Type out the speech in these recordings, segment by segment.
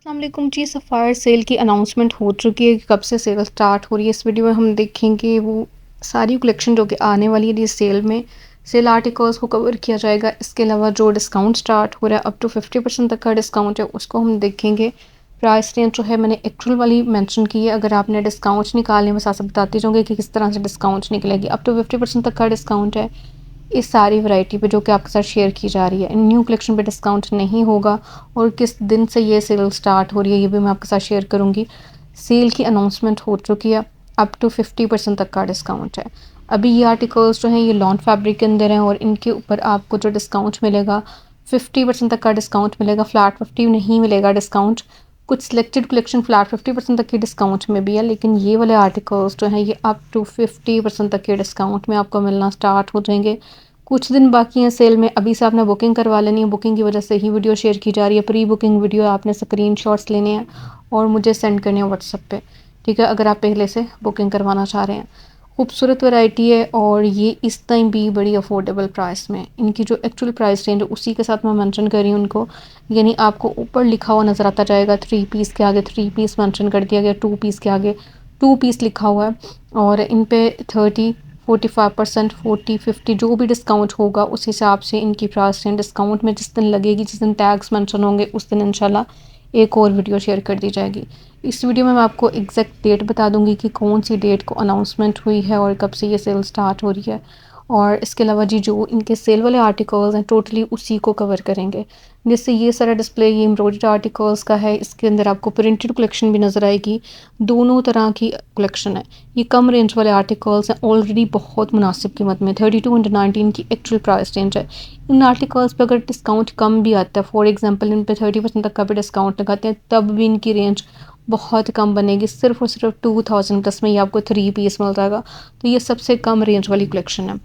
अस्सलाम वालेकुम जी। Sapphire cell की अनाउंसमेंट हो चुकी है कि कब से सेल स्टार्ट हो रही है। इस वीडियो में हम देखेंगे वो सारी कलेक्शन जो कि आने वाली है इस सेल में। सेल आर्टिकल्स को कवर किया जाएगा। इसके अलावा जो डिस्काउंट स्टार्ट हो रहा है अप टू 50% तक का डिस्काउंट है उसको हम देखेंगे। प्राइस रेंज जो है मैंने एक्चुअल वाली मेंशन की है। अगर आपने डिस्काउंट निकालने में साथ साथ बताती जाऊँगी कि किस तरह से डिस्काउंट निकलेगी। अप टू 50% तक का डिस्काउंट है इस सारी वैरायटी पे जो कि आपके साथ शेयर की जा रही है। न्यू कलेक्शन पे डिस्काउंट नहीं होगा और किस दिन से ये सेल स्टार्ट हो रही है ये भी मैं आपके साथ शेयर करूँगी। सेल की अनाउंसमेंट हो चुकी है। अप टू 50% तक का डिस्काउंट है। अभी ये आर्टिकल्स जो हैं ये लॉन फैब्रिक के अंदर हैं और इनके ऊपर आपको जो डिस्काउंट मिलेगा 50% तक का डिस्काउंट मिलेगा। फ्लैट 50 नहीं मिलेगा डिस्काउंट। कुछ सिलेक्टेड कलेक्शन फ्लैट 50% तक के डिस्काउंट में भी है, लेकिन ये वाले आर्टिकल्स जो हैं ये अप टू 50% तक के डिस्काउंट में आपको मिलना स्टार्ट हो जाएंगे। कुछ दिन बाकी हैं सेल में। अभी से आपने बुकिंग करवा लेनी है। बुकिंग की वजह से ही वीडियो शेयर की जा रही है। प्री बुकिंग वीडियो आपने स्क्रीनशॉट्स लेने हैं और मुझे सेंड करने हैं व्हाट्सएप पे, ठीक है, अगर आप पहले से बुकिंग करवाना चाह रहे हैं। खूबसूरत वैरायटी है और ये इस टाइम भी बड़ी अफोर्डेबल प्राइस में। इनकी जो एक्चुअल प्राइस रेंज है उसी के साथ मैं मेंशन कर रही हूँ उनको। यानी आपको ऊपर लिखा हुआ नज़र आता जाएगा। 3 पीस के आगे 3 पीस मेंशन कर दिया गया, 2 पीस के आगे 2 पीस लिखा हुआ है और इन पे 30 45% 40 50 जो भी डिस्काउंट होगा उस हिसाब से इनकी प्राइस रेंज डिस्काउंट में जिस दिन लगेगी, जिस दिन टैग्स मेंशन होंगे उस दिन इंशाल्लाह एक और वीडियो शेयर कर दी जाएगी। इस वीडियो में मैं आपको एग्जैक्ट डेट बता दूंगी कि कौन सी डेट को अनाउंसमेंट हुई है और कब से ये सेल स्टार्ट हो रही है। और इसके अलावा जी जो इनके सेल वाले आर्टिकल्स हैं टोटली उसी को कवर करेंगे। जैसे ये सारा डिस्प्ले ये एम्ब्रॉयडर्ड आर्टिकल्स का है। इसके अंदर आपको प्रिंटेड कलेक्शन भी नज़र आएगी। दोनों तरह की कलेक्शन है। ये कम रेंज वाले आर्टिकल्स हैं ऑलरेडी बहुत मुनासिब कीमत में। 3219 की एक्चुअल प्राइस रेंज है। इन आर्टिकल्स पे अगर डिस्काउंट कम भी आता है, फॉर एग्जांपल इन पे 30% तक का भी डिस्काउंट लगाते हैं, तब भी इनकी रेंज बहुत कम बनेगी। सिर्फ और सिर्फ 2000 प्लस में ये आपको 3 पीस मिल जाएगा। तो ये सबसे कम रेंज वाली कलेक्शन है।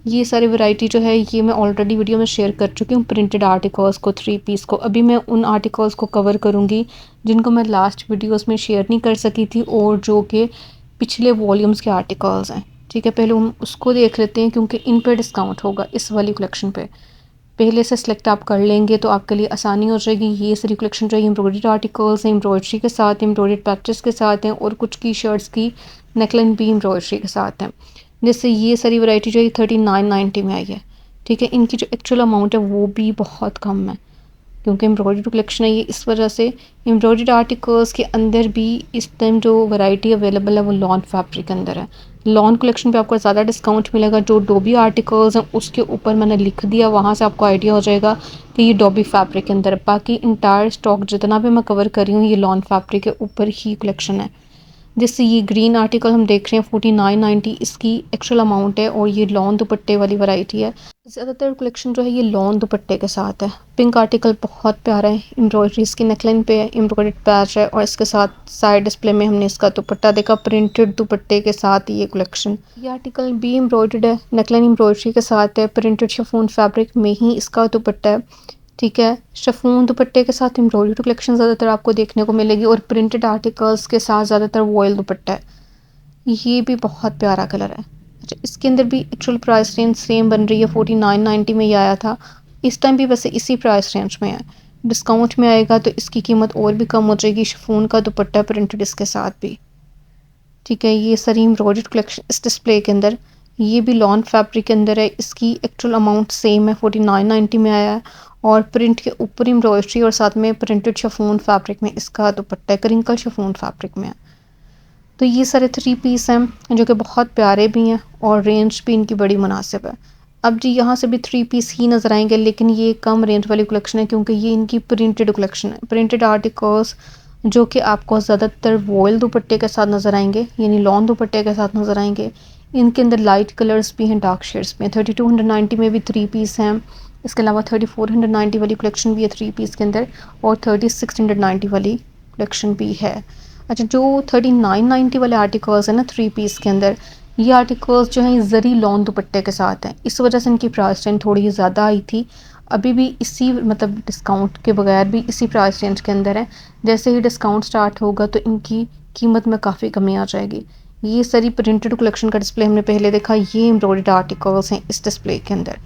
ये सारी वैरायटी जो है ये मैं ऑलरेडी वीडियो में शेयर कर चुकी हूँ। प्रिंटेड आर्टिकल्स को 3 पीस को अभी मैं उन आर्टिकल्स को कवर करूँगी जिनको मैं लास्ट वीडियोस में शेयर नहीं कर सकी थी और जो कि पिछले वॉल्यूम्स के आर्टिकल्स हैं। ठीक है, पहले हम उसको देख लेते हैं क्योंकि इन पे डिस्काउंट होगा इस वाली कलेक्शन पे। पहले से सिलेक्ट आप कर लेंगे तो आपके लिए आसानी हो जाएगी। ये सारी कलेक्शन जो है एम्ब्रॉयडर्ड आर्टिकल्स हैं, एम्ब्रॉयडरी के साथ, एम्ब्रॉयडर्ड पैचेस के साथ हैं और कुछ की शर्ट्स की नेकलाइन भी एम्ब्रॉयडरी के साथ हैं। जैसे ये सारी वैरायटी जो है 3990 में आई है। ठीक है, इनकी जो एक्चुअल अमाउंट है वो भी बहुत कम है क्योंकि एम्ब्रॉयडर्ड कलेक्शन है ये, इस वजह से एम्ब्रॉयडर्ड आर्टिकल्स के अंदर भी इस टाइम जो वैरायटी अवेलेबल है वो लॉन फैब्रिक के अंदर है। लॉन कलेक्शन पे आपको ज़्यादा डिस्काउंट मिलेगा। जो डोबी आर्टिकल्स हैं उसके ऊपर मैंने लिख दिया, वहाँ से आपको आइडिया हो जाएगा कि ये डोबी फैब्रिक के अंदर है। बाकी इंटायर स्टॉक जितना भी मैं कवर कर रही हूँ ये लॉन फैब्रिक के ऊपर ही कलेक्शन है। जैसे ये ग्रीन आर्टिकल हम देख रहे हैं 4990 इसकी एक्चुअल अमाउंट है और ये लॉन दुपट्टे वाली वैरायटी है। ज़्यादातर कलेक्शन जो है ये लॉन दुपट्टे के साथ है। पिंक आर्टिकल बहुत प्यारा है, एम्ब्रॉयडरी इसकी नेकलाइन पे है, एम्ब्रॉयडर्ड पैच है और इसके साथ साइड डिस्प्ले में हमने इसका दुपट्टा देखा प्रिंटेड दुपट्टे के साथ। ये कलेक्शन ये आर्टिकल भी एम्ब्रॉयडर्ड है, नेकलाइन एम्ब्रॉयडरी के साथ है, प्रिंटेड शिफॉन फैब्रिक में ही इसका दुपट्टा है। ठीक है, शिफॉन दुपट्टे के साथ एम्ब्रॉयडरी कलेक्शन ज़्यादातर आपको देखने को मिलेगी और प्रिंटेड आर्टिकल्स के साथ ज़्यादातर वॉयल दुपट्टा है। ये भी बहुत प्यारा कलर है। अच्छा, इसके अंदर भी एक्चुअल प्राइस रेंज सेम बन रही है। 4990 में ये आया था। इस टाइम भी वैसे इसी प्राइस रेंज में है। डिस्काउंट में आएगा तो इसकी कीमत और भी कम हो जाएगी। शिफॉन का दुपट्टा प्रिंटेड इसके साथ भी। ठीक है, ये सारी एम्ब्रॉयडर्ड कलेक्शन इस डिस्प्ले के अंदर ये भी लॉन फैब्रिक के अंदर है। इसकी एक्चुअल अमाउंट सेम है, 4990 में आया है और प्रिंट के ऊपर एम्ब्रॉयडरी और साथ में प्रिंटेड शिफॉन फैब्रिक में इसका दुपट्टा है, क्रिंकल शिफॉन फैब्रिक में है। तो ये सारे 3 पीस हैं जो कि बहुत प्यारे भी हैं और रेंज भी इनकी बड़ी मुनासिब है। अब जी यहाँ से भी 3 पीस ही नज़र आएंगे, लेकिन ये कम रेंज वाली कलेक्शन है क्योंकि ये इनकी प्रिंटेड कलेक्शन है। प्रिंटेड आर्टिकल्स जो कि आपको ज़्यादातर वॉयल दुपट्टे के साथ नज़र आएंगे, यानी लॉन दुपट्टे के साथ नज़र आएंगे। इनके अंदर लाइट कलर्स भी हैं, डार्क शेड्स भी हैं। 3290 में भी 3 पीस हैं। इसके अलावा 3490 वाली कलेक्शन भी है 3 पीस के अंदर और 3690 वाली कलेक्शन भी है। अच्छा, जो 3990 वाले आर्टिकल्स हैं ना 3 पीस के अंदर, ये आर्टिकल्स जो हैं ज़री लॉन दुपट्टे के साथ हैं। इस वजह से इनकी प्राइस रेंज थोड़ी ज़्यादा आई थी। अभी भी इसी मतलब डिस्काउंट के बगैर भी इसी प्राइस रेंज के अंदर है। जैसे ही डिस्काउंट स्टार्ट होगा तो इनकी कीमत में काफ़ी कमी आ जाएगी। ये सारी प्रिंटेड कलेक्शन का डिस्प्ले हमने पहले देखा। ये एम्ब्रॉयडर्ड आर्टिकल्स हैं इस डिस्प्ले के अंदर।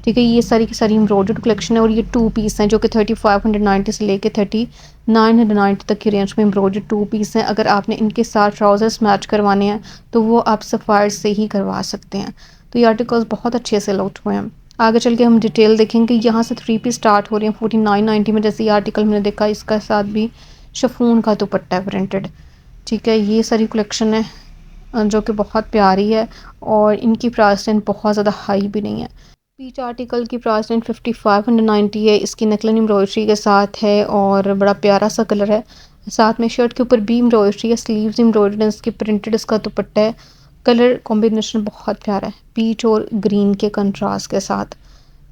ठीक है, ये सारी की सारी एम्ब्रॉयडर्ड कलेक्शन है और ये 2 पीस हैं जो कि 3590 से लेके 3990 तक की रेंज में एम्ब्रॉयडर्ड 2 पीस हैं। अगर आपने इनके साथ ट्राउजर्स मैच करवाने हैं तो वो आप सफ़ायर से ही करवा सकते हैं। तो ये आर्टिकल्स बहुत अच्छे से आउट हुए हैं। आगे चल के हम डिटेल देखेंगे। यहाँ से 3 पीस स्टार्ट हो रही हैं 4990 में। जैसे ये आर्टिकल मैंने देखा, इसका साथ भी शिफॉन का दुपट्टा है प्रिंटेड। ठीक है, ये सारी कलेक्शन है जो कि बहुत प्यारी है और इनकी प्राइस रेंज बहुत ज़्यादा हाई भी नहीं है। पीच आर्टिकल की प्राइस रेंज 5590 है। इसकी नेकलाइन एम्ब्रॉयडरी के साथ है और बड़ा प्यारा सा कलर है। साथ में शर्ट के ऊपर भी एम्ब्रॉयडरी है, स्लीव्स एम्ब्रॉयडर्ड है, इसकी प्रिंटेड इसका दुपट्टा है। कलर कॉम्बिनेशन बहुत प्यारा है, पीच और ग्रीन के कंट्रास्ट के साथ।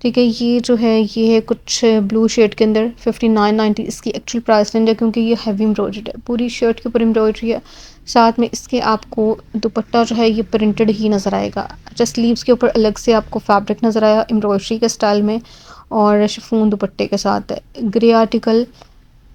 ठीक है, ये जो है ये है कुछ ब्लू शेड के अंदर 5990 इसकी एक्चुअल प्राइस रेंज है, क्योंकि ये हैवी एम्ब्रॉयडर्ड है, पूरी शर्ट के ऊपर एम्ब्रॉयडरी है। साथ में इसके आपको दुपट्टा जो है ये प्रिंटेड ही नज़र आएगा। अच्छा, स्लीव्स के ऊपर अलग से आपको फैब्रिक नज़र आया एम्ब्रॉयडरी के स्टाइल में और शिफॉन दुपट्टे के साथ है। ग्रे आर्टिकल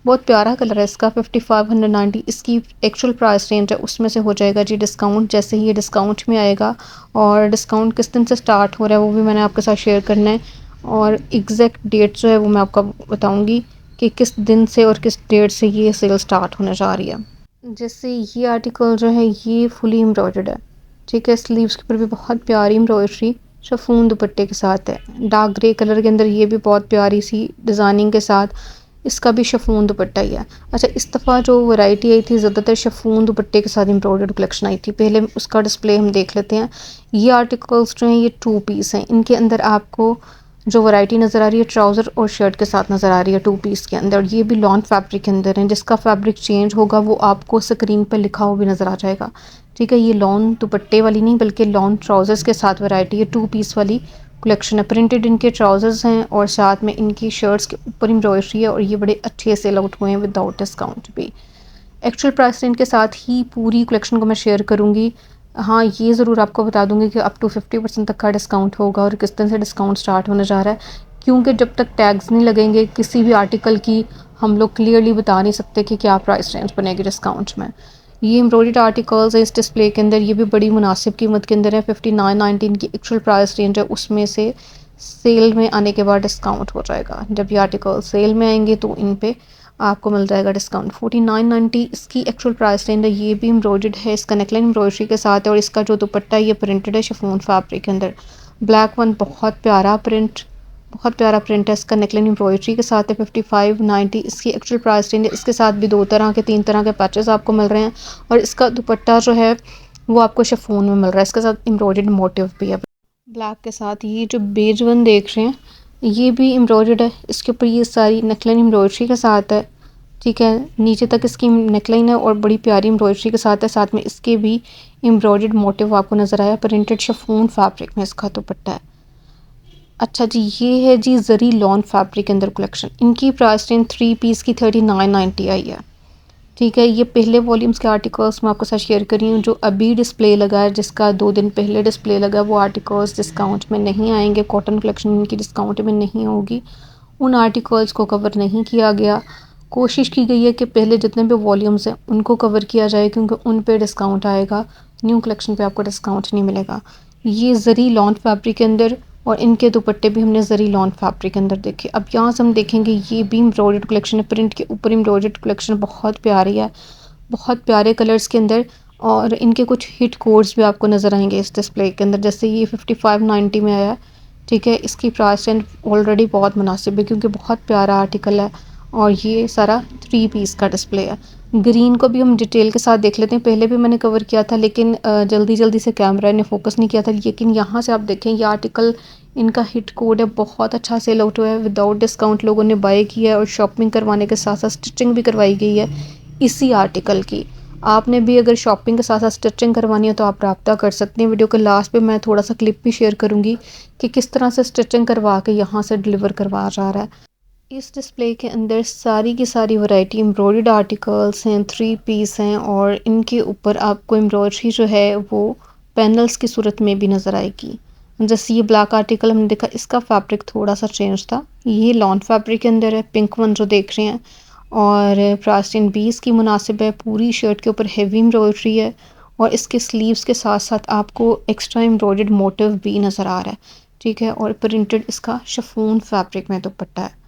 बहुत प्यारा कलर है इसका, 5590 इसकी एक्चुअल प्राइस रेंज है। उसमें से हो जाएगा जी डिस्काउंट, जैसे ही ये डिस्काउंट में आएगा। और डिस्काउंट किस दिन से स्टार्ट हो रहा है वो भी मैंने आपके साथ शेयर करना है और एग्जैक्ट डेट जो है वो मैं आपको बताऊंगी कि किस दिन से और किस डेट से ये सेल स्टार्ट होने जा रही है। जैसे ये आर्टिकल जो है ये फुली एम्ब्रॉयडर्ड है। ठीक है, स्लीव्स के ऊपर भी बहुत प्यारी एम्ब्रॉयडरी शिफॉन दुपट्टे के साथ है। डार्क ग्रे कलर के अंदर ये भी बहुत प्यारी सी डिज़ाइनिंग के साथ, इसका भी शिफॉन दुपट्टा ही है। अच्छा, इस दफ़ा जो वैरायटी आई थी ज़्यादातर शिफॉन दुपट्टे के साथ एम्ब्रॉयडर्ड कलेक्शन आई थी। पहले उसका डिस्प्ले हम देख लेते हैं। ये आर्टिकल्स जो हैं ये 2 पीस हैं। इनके अंदर आपको जो वैरायटी नज़र आ रही है ट्राउज़र और शर्ट के साथ नज़र आ रही है 2 पीस के अंदर। ये भी लॉन फैब्रिक के अंदर है, जिसका फैब्रिक चेंज होगा वो आपको स्क्रीन पर लिखा हुआ भी नज़र आ जाएगा। ठीक है, ये लॉन दुपट्टे वाली नहीं बल्कि लॉन ट्राउज़र्स के साथ वैरायटी है, 2 पीस वाली कलेक्शन है। प्रिंटेड इनके ट्राउज़र्स हैं और साथ में इनकी शर्ट्स के ऊपर एम्ब्रॉयडरी है और ये बड़े अच्छे से आउट हुए हैं विदाउट डिस्काउंट भी। एक्चुअल प्राइस रेंज के साथ ही पूरी कलेक्शन को मैं शेयर करूँगी। हाँ, ये ज़रूर आपको बता दूँगी कि अप टू 50% तक का डिस्काउंट होगा और किस दिन से डिस्काउंट स्टार्ट होने जा रहा है, क्योंकि जब तक टैग्स नहीं लगेंगे किसी भी आर्टिकल की हम लोग क्लियरली बता नहीं सकते कि क्या प्राइस रेंज बनेगी डिस्काउंट में। ये एम्ब्रॉयडर्ड आर्टिकल्स है इस डिस्प्ले के अंदर, ये भी बड़ी मुनासिब कीमत के अंदर है। 5990 की एक्चुअल प्राइस रेंज है, उसमें से सेल में आने के बाद डिस्काउंट हो जाएगा। जब ये आर्टिकल सेल में आएंगे तो इन पे आपको मिल जाएगा डिस्काउंट। 4990 इसकी एक्चुअल प्राइस रेंज है। ये भी एम्ब्रॉयडर्ड है, इसका नेकलाइन एम्ब्रॉयडरी के साथ है और इसका जो दुपट्टा है ये प्रिंटेड है शिफॉन फैब्रिक के अंदर। ब्लैक वन बहुत प्यारा प्रिंट, बहुत प्यारा प्रिंट है इसका, नेकलाइन एम्ब्रॉयडरी के साथ है। 5590 इसकी एक्चुअल प्राइस रेंज है। इसके साथ भी 3 तरह के पैचेस आपको मिल रहे हैं और इसका दुपट्टा जो है वो आपको शिफॉन में मिल रहा है। इसके साथ एम्ब्रॉयडर्ड मोटिव भी है ब्लैक के साथ। ये जो बेज वन देख रहे हैं ये भी एम्ब्रॉयडर्ड है, इसके ऊपर ये सारी नेकलाइन एम्ब्रॉयडरी के साथ है। ठीक है, नीचे तक इसकी नेकलाइन है और बड़ी प्यारी एम्ब्रॉयडरी के साथ है। साथ में इसके भी एम्ब्रॉयडर्ड मोटिव आपको नज़र आया, प्रिंटेड शिफॉन फैब्रिक में इसका दुपट्टा है। अच्छा जी, ये है जी जरी लॉन फैब्रिक के अंदर कलेक्शन। इनकी प्राइस रेंज 3 पीस की 3990 आई है। ठीक है, ये पहले वॉल्यूम्स के आर्टिकल्स मैं आपके साथ शेयर कर रही हूँ। जो अभी डिस्प्ले लगा है, जिसका 2 दिन पहले डिस्प्ले लगा, वो आर्टिकल्स डिस्काउंट में नहीं आएंगे। कॉटन कलेक्शन इनकी डिस्काउंट में नहीं होगी, उन आर्टिकल्स को कवर नहीं किया गया। कोशिश की गई है कि पहले जितने भी वॉल्यूम्स हैं उनको कवर किया जाए, क्योंकि उन पे डिस्काउंट आएगा, न्यू कलेक्शन पे आपको डिस्काउंट नहीं मिलेगा। ये जरी लॉन फैब्रिक के अंदर और इनके दुपट्टे भी हमने जरी लॉन फैब्रिक के अंदर देखे। अब यहाँ से हम देखेंगे ये भी एम्ब्रॉयडर्ड कलेक्शन है, प्रिंट के ऊपर एम्ब्रॉयडर्ड कलेक्शन बहुत प्यारी है, बहुत प्यारे कलर्स के अंदर। और इनके कुछ हिट कोड्स भी आपको नज़र आएंगे इस डिस्प्ले के अंदर। जैसे ये 5590 में आया। ठीक है, इसकी प्राइस रेंज ऑलरेडी बहुत मुनासिब है क्योंकि बहुत प्यारा आर्टिकल है और ये सारा 3 पीस का डिस्प्ले है। ग्रीन को भी हम डिटेल के साथ देख लेते हैं। पहले भी मैंने कवर किया था लेकिन जल्दी से कैमरा ने फोकस नहीं किया था। लेकिन यहाँ से आप देखें ये आर्टिकल इनका हिट कोड है, बहुत अच्छा सेल आउट हुआ है, विदाउट डिस्काउंट लोगों ने बाय किया है और शॉपिंग करवाने के साथ साथ स्टिचिंग भी करवाई गई है इसी आर्टिकल की। आपने भी अगर शॉपिंग के साथ साथ स्टिचिंग करवानी है तो आप रब्ता कर सकते हैं। वीडियो के लास्ट पे मैं थोड़ा सा क्लिप भी शेयर करूँगी कि किस तरह से स्टिचिंग करवा के यहाँ से डिलीवर करवा जा रहा है। इस डिस्प्ले के अंदर सारी की सारी वैरायटी एम्ब्रॉयडर्ड आर्टिकल्स हैं, 3 पीस हैं और इनके ऊपर आपको एम्ब्रॉयडरी जो है वो पैनल्स की सूरत में भी नज़र आएगी। जैसे ये ब्लैक आर्टिकल हमने देखा, इसका फैब्रिक थोड़ा सा चेंज था, ये लॉन फैब्रिक के अंदर है। पिंक वन जो देख रहे हैं और प्राइस रेंज 20 की मुनासिब है। पूरी शर्ट के ऊपर हेवी एम्ब्रॉयडरी है और इसके स्लीव्स के साथ साथ आपको एक्स्ट्रा एम्ब्रॉयडर्ड मोटिव भी नज़र आ रहा है। ठीक है, और प्रिंटेड इसका शिफॉन फैब्रिक में दुपट्टा है।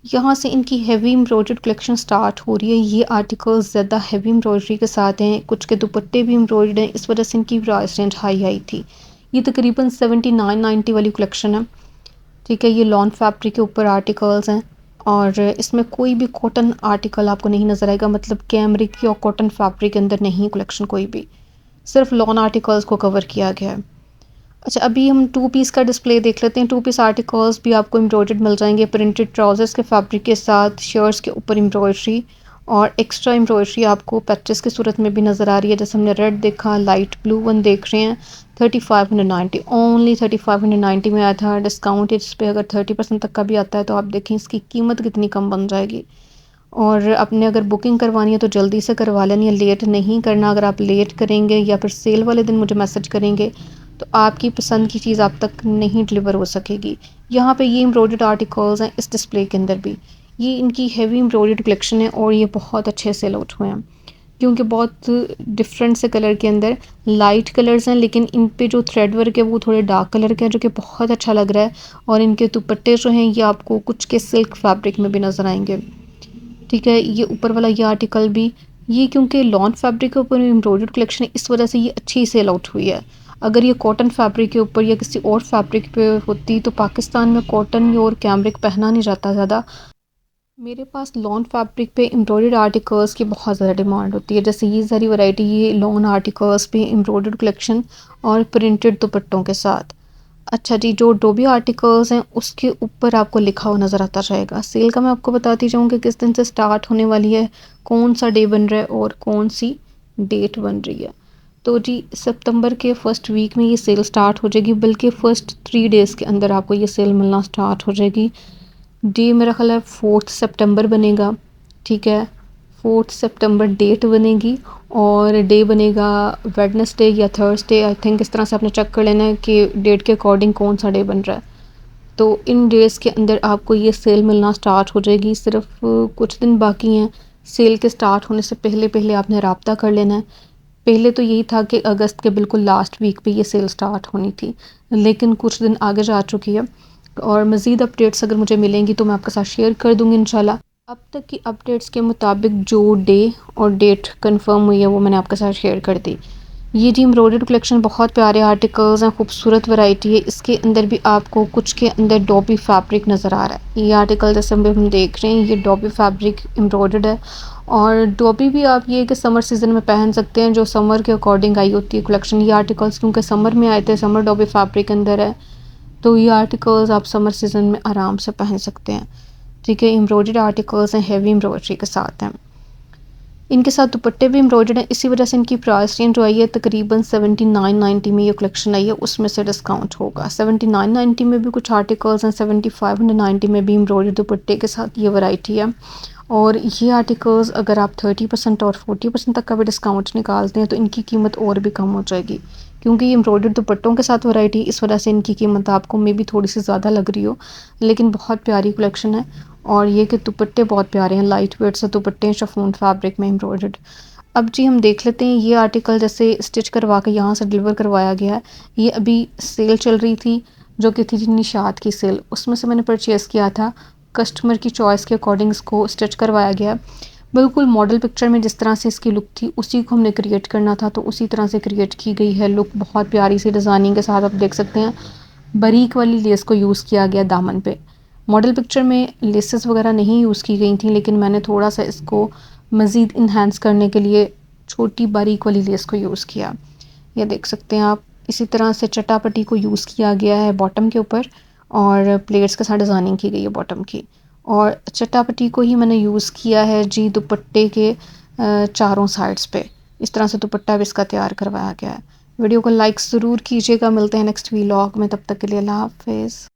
यहाँ से इनकी हेवी एम्ब्रॉयडर्ड कलेक्शन स्टार्ट हो रही है। ये आर्टिकल्स ज़्यादा हेवी एम्ब्रॉयडरी के साथ हैं, कुछ के दुपट्टे भी एम्ब्रॉयडर्ड हैं, इस वजह से इनकी प्राइस रेंज हाई आई थी। ये तकरीबन 79-90 वाली कलेक्शन है। ठीक है, ये लॉन फैब्रिक के ऊपर आर्टिकल्स हैं और इसमें कोई भी कॉटन आर्टिकल आपको नहीं नज़र आएगा, मतलब कैमरिक या कॉटन फैब्रिक के अंदर नहीं कलेक्शन कोई भी, सिर्फ लॉन आर्टिकल्स को कवर किया गया है। अच्छा, अभी हम टू पीस का डिस्प्ले देख लेते हैं। टू पीस आर्टिकल्स भी आपको एम्ब्रॉयडर्ड मिल जाएंगे, प्रिंटेड ट्राउजर्स के फैब्रिक के साथ, शर्ट्स के ऊपर एम्ब्रॉयडरी और एक्स्ट्रा एम्ब्रॉयडरी आपको पैचेस की सूरत में भी नज़र आ रही है। जैसे हमने रेड देखा, लाइट ब्लू वन देख रहे हैं। 3590 ओनली 3590 में आया था। डिस्काउंट इस पर अगर 30% तक का भी आता है तो आप देखें इसकी कीमत कितनी कम बन जाएगी। और आपने अगर बुकिंग करवानी है तो जल्दी से करवा लेनी है, लेट नहीं करना। अगर आप लेट करेंगे या फिर सेल वाले दिन मुझे मैसेज करेंगे तो आपकी पसंद की चीज़ आप तक नहीं डिलीवर हो सकेगी। यहाँ पे ये एम्ब्रॉयडर्ड आर्टिकल्स हैं इस डिस्प्ले के अंदर भी। ये इनकी हेवी एम्ब्रॉयडर्ड कलेक्शन है और ये बहुत अच्छे सेल आउट हुए हैं क्योंकि बहुत डिफरेंट से कलर के अंदर लाइट कलर्स हैं, लेकिन इन पे जो थ्रेड वर्क है वो थोड़े डार्क कलर के हैं जो कि बहुत अच्छा लग रहा है। और इनके दुपट्टे जो हैं ये आपको कुछ के सिल्क फैब्रिक में भी नज़र आएंगे। ठीक है, ये ऊपर वाला ये आर्टिकल भी, ये क्योंकि लॉन फैब्रिक के ऊपर एम्ब्रॉयडर्ड कलेक्शन है इस वजह से ये अच्छी सेल आउट हुई है। अगर ये कॉटन फैब्रिक के ऊपर या किसी और फैब्रिक पे होती तो पाकिस्तान में कॉटन और कैमरिक पहना नहीं जाता ज़्यादा। मेरे पास लॉन फैब्रिक पे एम्ब्रॉयडर्ड आर्टिकल्स की बहुत ज़्यादा डिमांड होती है। जैसे ये सारी वैरायटी, ये लॉन आर्टिकल्स पे एम्ब्रॉयडर्ड कलेक्शन और प्रिंटेड दुपट्टों के साथ। अच्छा जी, जो डोबी आर्टिकल्स हैं उसके ऊपर आपको लिखा हुआ नज़र आता रहेगा। सेल का मैं आपको बताती जाऊँ कि किस दिन से स्टार्ट होने वाली है, कौन सा डे बन रहा है और कौन सी डेट बन रही है। तो जी, सितंबर के फर्स्ट वीक में ये सेल स्टार्ट हो जाएगी, बल्कि फ़र्स्ट 3 डेज़ के अंदर आपको ये सेल मिलना स्टार्ट हो जाएगी। डे मेरा ख्याल है 4 सितंबर बनेगा। ठीक है, 4 सितंबर डेट बनेगी और डे बनेगा वेडनेसडे या थर्सडे, आई थिंक। इस तरह से आपने चेक कर लेना है कि डेट के अकॉर्डिंग कौन सा डे बन रहा है। तो इन डेज़ के अंदर आपको ये सेल मिलना स्टार्ट हो जाएगी। सिर्फ कुछ दिन बाकी हैं सेल के स्टार्ट होने से पहले पहले आपने रब्ता कर लेना है। पहले तो यही था कि अगस्त के बिल्कुल लास्ट वीक पे ये सेल स्टार्ट होनी थी, लेकिन कुछ दिन आगे जा चुकी है और मज़ीद अपडेट्स अगर मुझे मिलेंगी तो मैं आपके साथ शेयर कर दूँगी इंशाल्लाह। अब तक की अपडेट्स के मुताबिक जो डे और डेट कंफर्म हुई है वो मैंने आपके साथ शेयर कर दी। ये जी एम्ब्रॉयडर्ड कलेक्शन बहुत प्यारे आर्टिकल्स हैं, खूबसूरत वैरायटी है। इसके अंदर भी आपको कुछ के अंदर डॉबी फैब्रिक नज़र आ रहा है। ये आर्टिकल जैसे हम देख रहे हैं ये डॉबी फैब्रिक एम्ब्रॉयडर्ड है और डॉबी भी आप ये कि समर सीज़न में पहन सकते हैं, जो समर के अकॉर्डिंग आई होती है कलेक्शन। ये आर्टिकल्स क्योंकि समर में आए थे, समर डॉबी फैब्रिक के अंदर है, तो ये आर्टिकल्स आप समर सीज़न में आराम से पहन सकते हैं। ठीक है, एम्ब्रॉयडर्ड आर्टिकल्स हैं, हेवी एम्ब्रॉयडरी के साथ हैं। इनके साथ दुपट्टे भी एम्ब्रॉयडर्ड हैं, इसी वजह से इनकी प्राइस रेंज जो आई है तकरीबन 7990 में ये कलेक्शन आई है, उसमें से डिस्काउंट होगा। 7990 में भी कुछ आर्टिकल्स हैं, 7590 में भी एम्ब्रॉयडर्ड दुपट्टे के साथ ये वैरायटी है। और ये आर्टिकल्स अगर आप 30% और 40% तक का भी डिस्काउंट निकालते हैं तो इनकी कीमत और भी कम हो जाएगी, क्योंकि ये एम्ब्रॉयडर्ड दुपट्टों के साथ वैरायटी, इस वजह से इनकी कीमत आपको मे भी थोड़ी सी ज़्यादा लग रही हो, लेकिन बहुत प्यारी कलेक्शन है। और ये कि दुपट्टे बहुत प्यारे हैं, लाइट वेट से दुपट्टे, शिफॉन फैब्रिक में एम्ब्रॉयडर्ड। अब जी हम देख लेते हैं ये आर्टिकल जैसे स्टिच करवा के यहाँ से डिलीवर करवाया गया है। ये अभी सेल चल रही थी जो कि थी निशात की सेल, उसमें से मैंने परचेज़ किया था। कस्टमर की चॉइस के अकॉर्डिंग इसको स्टिच करवाया गया। बिल्कुल मॉडल पिक्चर में जिस तरह से इसकी लुक थी उसी को हमने क्रिएट करना था, तो उसी तरह से क्रिएट की गई है। लुक बहुत प्यारी सी डिज़ाइनिंग के साथ आप देख सकते हैं। बारीक वाली लेस को यूज़ किया गया दामन पे। मॉडल पिक्चर में लेसेस वगैरह नहीं यूज़ की गई थी, लेकिन मैंने थोड़ा सा इसको मज़ीद इन्हांस करने के लिए छोटी बारीक वाली लेस को यूज़ किया। ये देख सकते हैं आप। इसी तरह से चटापटी को यूज़ किया गया है बॉटम के ऊपर और प्लेट्स के साथ डिज़ाइनिंग की गई है बॉटम की। और चटापटी को ही मैंने यूज़ किया है जी दुपट्टे के चारों साइड्स पे। इस तरह से दुपट्टा भी इसका तैयार करवाया गया है। वीडियो को लाइक ज़रूर कीजिएगा। मिलते हैं नेक्स्ट व्लॉग में, तब तक के लिए अल्लाह हाफ़िज़।